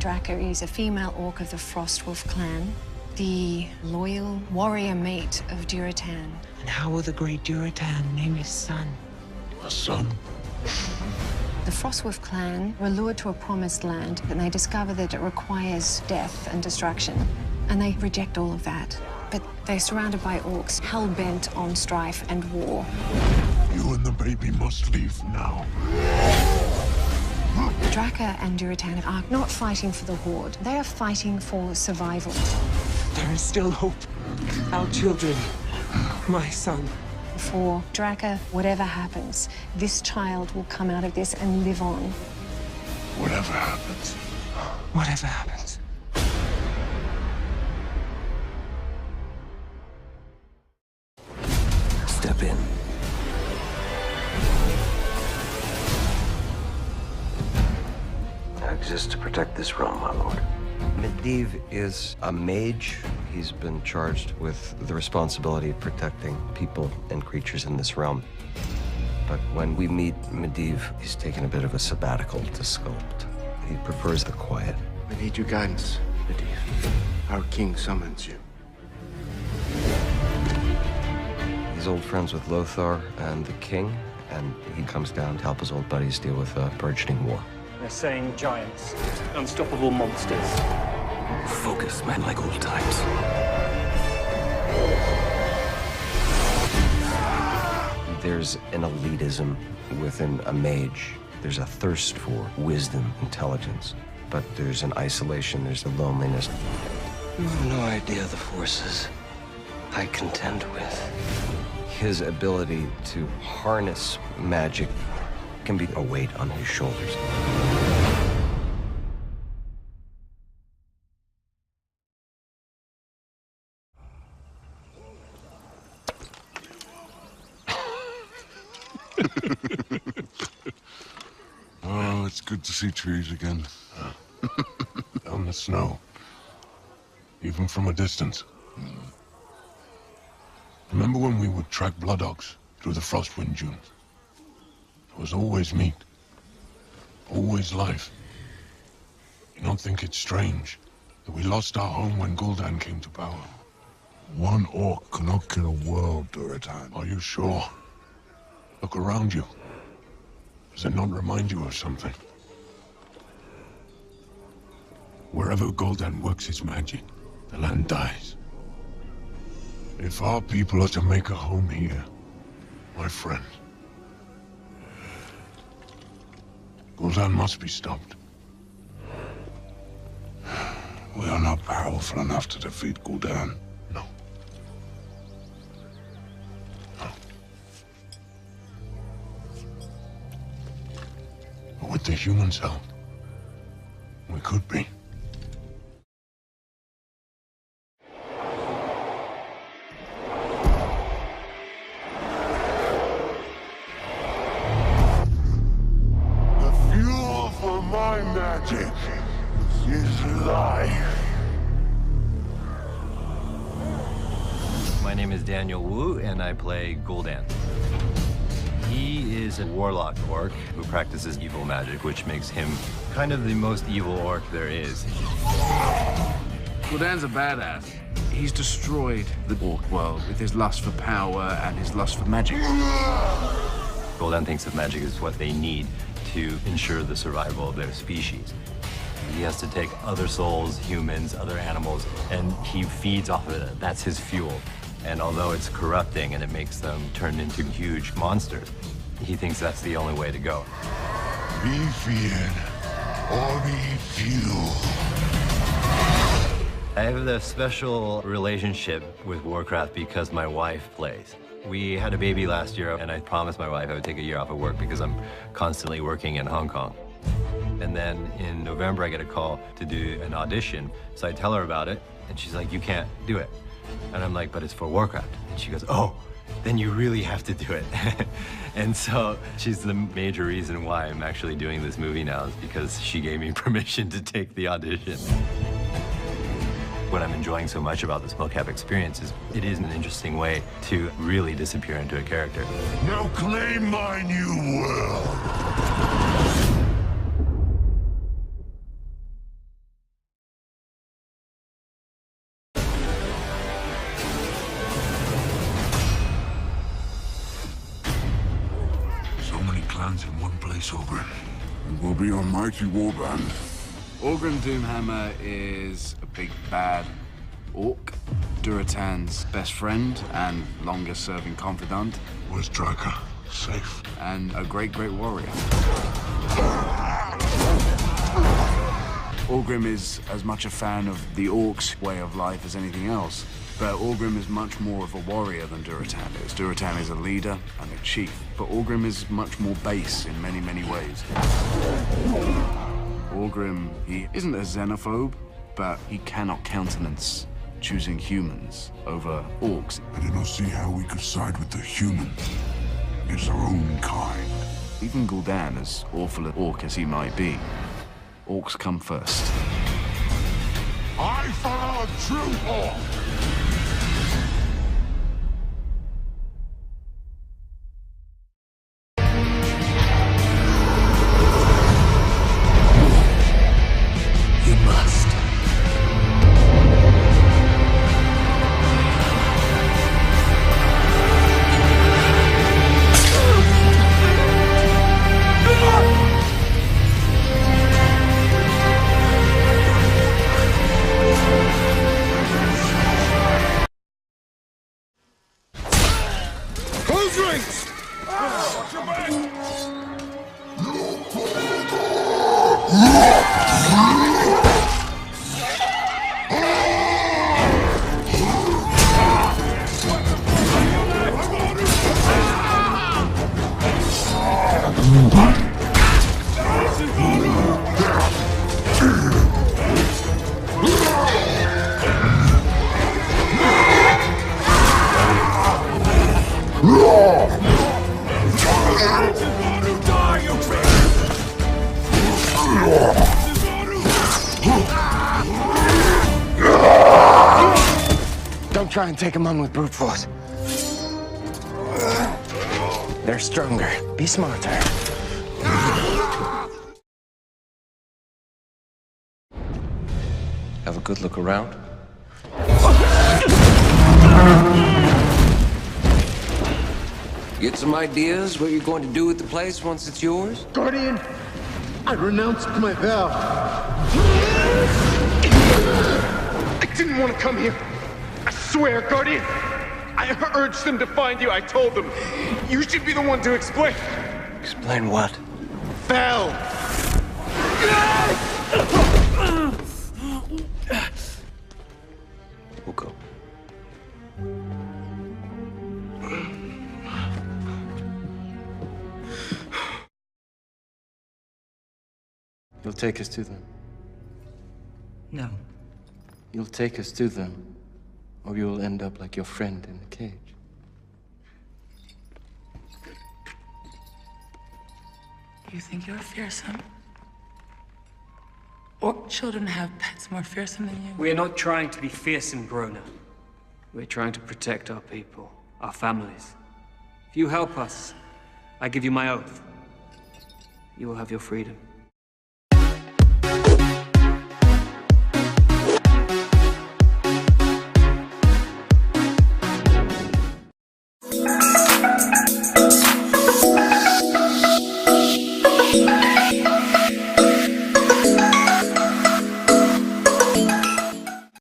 Draka is a female orc of the Frostwolf clan, the loyal warrior mate of Durotan. And how will the great Durotan name his son? A son? The Frostwolf clan were lured to a promised land, and they discover that it requires death and destruction. And they reject all of that. But they're surrounded by orcs, hell-bent on strife and war. You and the baby must leave now. Draka and Durotan are not fighting for the Horde. They are fighting for survival. There is still hope. Our children, my son. For Draka, whatever happens, this child will come out of this and live on. Whatever happens. Whatever happens. Step in. I exist to protect this realm, my lord. Medivh is a mage. He's been charged with the responsibility of protecting people and creatures in this realm. But when we meet Medivh, he's taken a bit of a sabbatical to sculpt. He prefers the quiet. We need your guidance, Medivh. Our king summons you. He's old friends with Lothar and the king, and he comes down to help his old buddies deal with a burgeoning war. They're saying giants, unstoppable monsters. Focus, man, like old times. There's an elitism within a mage. There's a thirst for wisdom, intelligence. But there's an isolation, there's a loneliness. You have no idea the forces I contend with. His ability to harness magic can be a weight on his shoulders. Oh, it's good to see trees again. On the snow. Even from a distance. Remember when we would track blood ox through the Frostwind dunes? There was always meat. Always life. You don't think it's strange that we lost our home when Gul'dan came to power? One orc cannot kill a world, Durotan. Are you sure? Look around you. Does it not remind you of something? Wherever Gul'dan works his magic, the land dies. If our people are to make a home here, my friend, Gul'dan must be stopped. We are not powerful enough to defeat Gul'dan. No. No. But with the humans' help, we could be. My magic is life. My name is Daniel Wu, and I play Gul'dan. He is a warlock orc who practices evil magic, which makes him kind of the most evil orc there is. Gul'dan's a badass. He's destroyed the orc world with his lust for power and his lust for magic. Gul'dan thinks that magic is what they need to ensure the survival of their species. He has to take other souls, humans, other animals, and he feeds off of it. That's his fuel. And although it's corrupting and it makes them turn into huge monsters, he thinks that's the only way to go. Be feared or be fueled. I have a special relationship with Warcraft because my wife plays. We had a baby last year, and I promised my wife I would take a year off of work because I'm constantly working in Hong Kong. And then in November, I get a call to do an audition. So I tell her about it, and she's like, you can't do it. And I'm like, but it's for Warcraft. And she goes, oh, then you really have to do it. And so she's the major reason why I'm actually doing this movie now, is because she gave me permission to take the audition. What I'm enjoying so much about this mocap experience is it is an interesting way to really disappear into a character. Now claim my new world. It will be a mighty warband. Orgrim Doomhammer is a big bad orc, Duratan's best friend and longest-serving confidant. Where's Draca? Safe. And a great warrior. Orgrim is as much a fan of the orcs' way of life as anything else, but Orgrim is much more of a warrior than Duratan is. Duratan is a leader and a chief, but Orgrim is much more base in many ways. Orgrim, he isn't a xenophobe, but he cannot countenance choosing humans over orcs. I do not see how we could side with the humans. It's our own kind. Even Gul'dan, as awful an orc as he might be, orcs come first. I follow a true orc! You must. Close ranks! Don't try and take him on with brute force. They're stronger. Be smarter. Have a good look around. Get some ideas what you're going to do with the place once it's yours? Guardian, I renounced my vow. I didn't want to come here. I swear, Guardian. I urged them to find you. I told them. You should be the one to explain. Explain what? Val! We'll go. You'll take us to them. No. You'll take us to them, or you'll end up like your friend in the cage. You think you're fearsome? Orc children have pets more fearsome than you. We're not trying to be fearsome, Grona. We're trying to protect our people, our families. If you help us, I give you my oath. You will have your freedom.